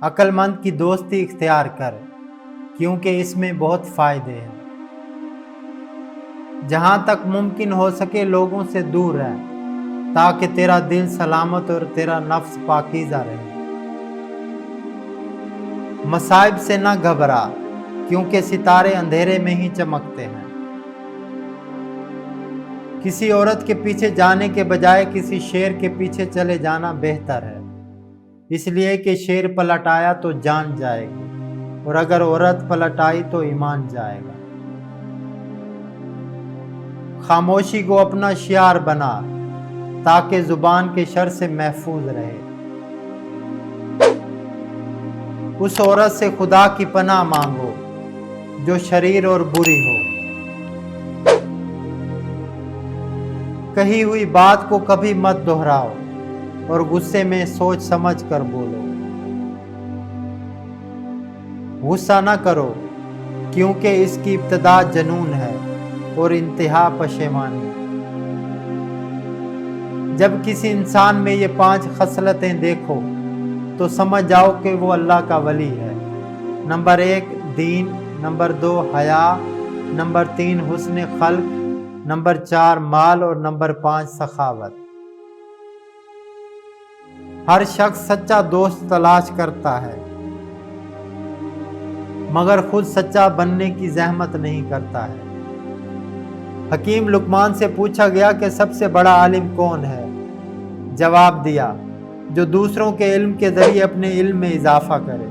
عقل مند کی دوستی اختیار کر، کیونکہ اس میں بہت فائدے ہیں۔ جہاں تک ممکن ہو سکے لوگوں سے دور رہ، تاکہ تیرا دل سلامت اور تیرا نفس پاکیزہ رہے۔ مصائب سے نہ گھبرا، کیونکہ ستارے اندھیرے میں ہی چمکتے ہیں۔ کسی عورت کے پیچھے جانے کے بجائے کسی شیر کے پیچھے چلے جانا بہتر ہے، اس لیے کہ شیر پلٹ آیا تو جان جائے گی، اور اگر عورت پلٹ آئی تو ایمان جائے گا۔ خاموشی کو اپنا شعار بنا، تاکہ زبان کے شر سے محفوظ رہے۔ اس عورت سے خدا کی پناہ مانگو جو شریر اور بری ہو۔ کہی ہوئی بات کو کبھی مت دہراؤ، اور غصے میں سوچ سمجھ کر بولو۔ غصہ نہ کرو، کیونکہ اس کی ابتدا جنون ہے اور انتہا پشیمانی۔ جب کسی انسان میں یہ 5 خصلتیں دیکھو تو سمجھ جاؤ کہ وہ اللہ کا ولی ہے۔ نمبر 1 دین، نمبر 2 حیا، نمبر 3 حسن خلق، نمبر 4 مال، اور نمبر 5 سخاوت۔ ہر شخص سچا دوست تلاش کرتا ہے، مگر خود سچا بننے کی زحمت نہیں کرتا ہے۔ حکیم لقمان سے پوچھا گیا کہ سب سے بڑا عالم کون ہے؟ جواب دیا، جو دوسروں کے علم کے ذریعے اپنے علم میں اضافہ کرے۔